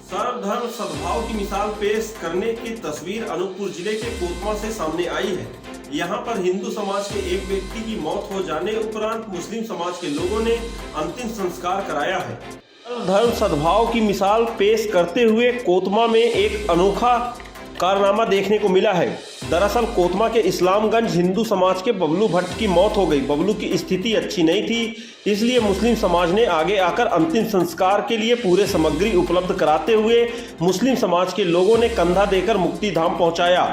सर्वधर्म सद्भाव की मिसाल पेश करने की तस्वीर अनूपपुर जिले के कोतमा से सामने आई है। यहाँ पर हिंदू समाज के एक व्यक्ति की मौत हो जाने उपरांत मुस्लिम समाज के लोगों ने अंतिम संस्कार कराया है। सर्वधर्म सद्भाव की मिसाल पेश करते हुए कोतमा में एक अनोखा कारनामा देखने को मिला है। दरअसल कोतमा के इस्लामगंज हिंदू समाज के बबलू भट्ट की मौत हो गई। बबलू की स्थिति अच्छी नहीं थी, इसलिए मुस्लिम समाज ने आगे आकर अंतिम संस्कार के लिए पूरे सामग्री उपलब्ध कराते हुए मुस्लिम समाज के लोगों ने कंधा देकर मुक्ति धाम पहुंचाया।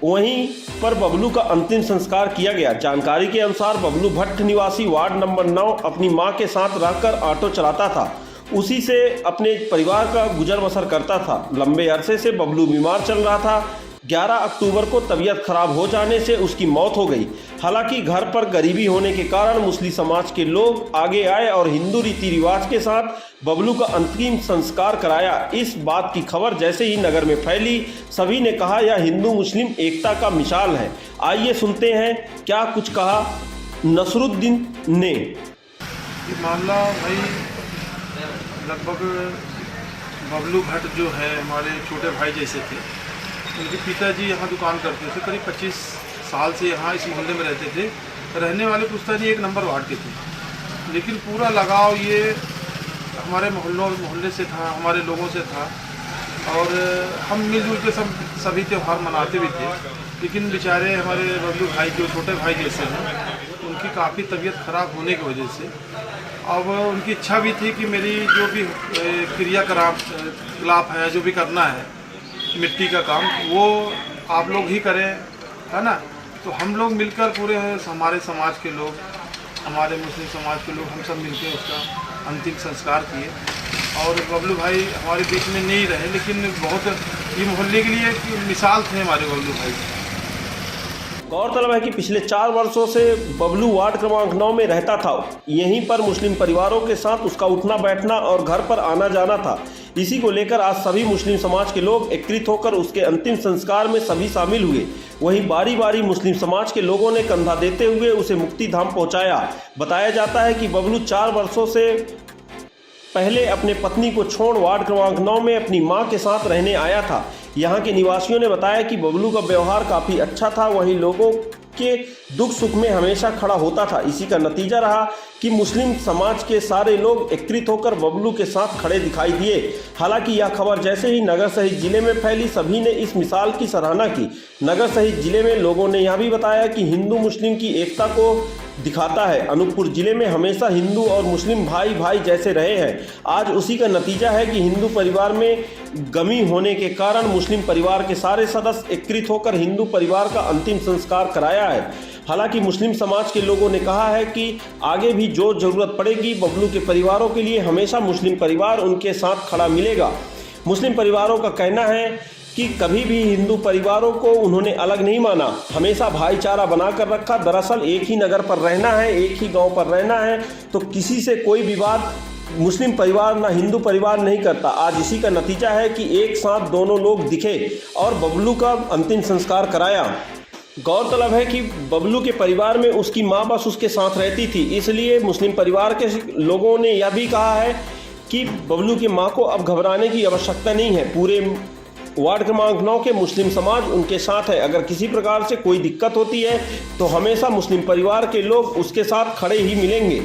वहीं पर बबलू का अंतिम संस्कार किया गया। जानकारी के अनुसार बबलू भट्ट निवासी वार्ड नंबर 9 अपनी मां के साथ रहकर ऑटो चलाता था। उसी से अपने परिवार का गुजर बसर करता था। लंबे अरसे से बबलू बीमार चल रहा था। 11 अक्टूबर को तबीयत खराब हो जाने से उसकी मौत हो गई। हालांकि घर पर गरीबी होने के कारण मुस्लिम समाज के लोग आगे आए और हिंदू रीति रिवाज के साथ बबलू का अंतिम संस्कार कराया। इस बात की खबर जैसे ही नगर में फैली, सभी ने कहा यह हिंदू मुस्लिम एकता का मिसाल है। आइए सुनते हैं क्या कुछ कहा नसरुद्दीन ने। मामला भाई लगभग बबलू भट्ट जो है हमारे छोटे भाई जैसे थे। उनके पिताजी यहाँ दुकान करते थे। करीब 25 साल से यहाँ इस मोहल्ले में रहते थे। रहने वाले पुश्तैनी 1 नंबर वार्ड के थे, लेकिन पूरा लगाव ये हमारे मोहल्ले से था, हमारे लोगों से था और हम मिलजुल के सभी त्यौहार मनाते भी थे। लेकिन बेचारे हमारे बबलू भाई जो छोटे भाई जैसे हैं, उनकी काफ़ी तबीयत खराब होने की वजह से अब उनकी इच्छा भी थी कि मेरी जो भी क्रियाकलाप है, जो भी करना है मिट्टी का काम, वो आप लोग ही करें, है ना। तो हम लोग मिलकर पूरे हमारे समाज के लोग, हमारे मुस्लिम समाज के लोग, हम सब मिलकर उसका अंतिम संस्कार किए। और बबलू भाई हमारे बीच में नहीं रहे, लेकिन बहुत ये मोहल्ले के लिए एक मिसाल थे हमारे बबलू भाई। गौरतलब है कि पिछले 4 वर्षों से बबलू वार्ड क्रमांक 9 में रहता था। यहीं पर मुस्लिम परिवारों के साथ उसका उठना बैठना और घर पर आना जाना था। इसी को लेकर आज सभी मुस्लिम समाज के लोग एकत्रित होकर उसके अंतिम संस्कार में सभी शामिल हुए। वहीं बारी बारी मुस्लिम समाज के लोगों ने कंधा देते हुए उसे मुक्ति धाम पहुंचाया। बताया जाता है कि बबलू 4 वर्षों से पहले अपने पत्नी को छोड़ वार्ड क्रमांक 9 में अपनी मां के साथ रहने आया था। यहां के निवासियों ने बताया कि बबलू का व्यवहार काफ़ी अच्छा था। वहीं लोगों के दुख सुख में हमेशा खड़ा होता था। इसी का नतीजा रहा कि मुस्लिम समाज के सारे लोग एकत्रित होकर बबलू के साथ खड़े दिखाई दिए। हालांकि यह खबर जैसे ही नगर सहित जिले में फैली, सभी ने इस मिसाल की सराहना की। नगर सहित जिले में लोगों ने यह भी बताया कि हिंदू मुस्लिम की एकता को दिखाता है। अनूपपुर जिले में हमेशा हिंदू और मुस्लिम भाई भाई जैसे रहे हैं। आज उसी का नतीजा है कि हिंदू परिवार में गमी होने के कारण मुस्लिम परिवार के सारे सदस्य एकत्रित होकर हिंदू परिवार का अंतिम संस्कार कराया है। हालांकि मुस्लिम समाज के लोगों ने कहा है कि आगे भी जो जरूरत पड़ेगी बबलू के परिवारों के लिए हमेशा मुस्लिम परिवार उनके साथ खड़ा मिलेगा। मुस्लिम परिवारों का कहना है कि कभी भी हिंदू परिवारों को उन्होंने अलग नहीं माना, हमेशा भाईचारा बनाकर रखा। दरअसल एक ही नगर पर रहना है, एक ही गांव पर रहना है, तो किसी से कोई विवाद मुस्लिम परिवार ना हिंदू परिवार नहीं करता। आज इसी का नतीजा है कि एक साथ दोनों लोग दिखे और बबलू का अंतिम संस्कार कराया। गौरतलब है कि बबलू के परिवार में उसकी माँ बस उसके साथ रहती थी, इसलिए मुस्लिम परिवार के लोगों ने यह भी कहा है कि बबलू की माँ को अब घबराने की आवश्यकता नहीं है। पूरे वार्ड क्रमांक 9 के मुस्लिम समाज उनके साथ है। अगर किसी प्रकार से कोई दिक्कत होती है तो हमेशा मुस्लिम परिवार के लोग उसके साथ खड़े ही मिलेंगे।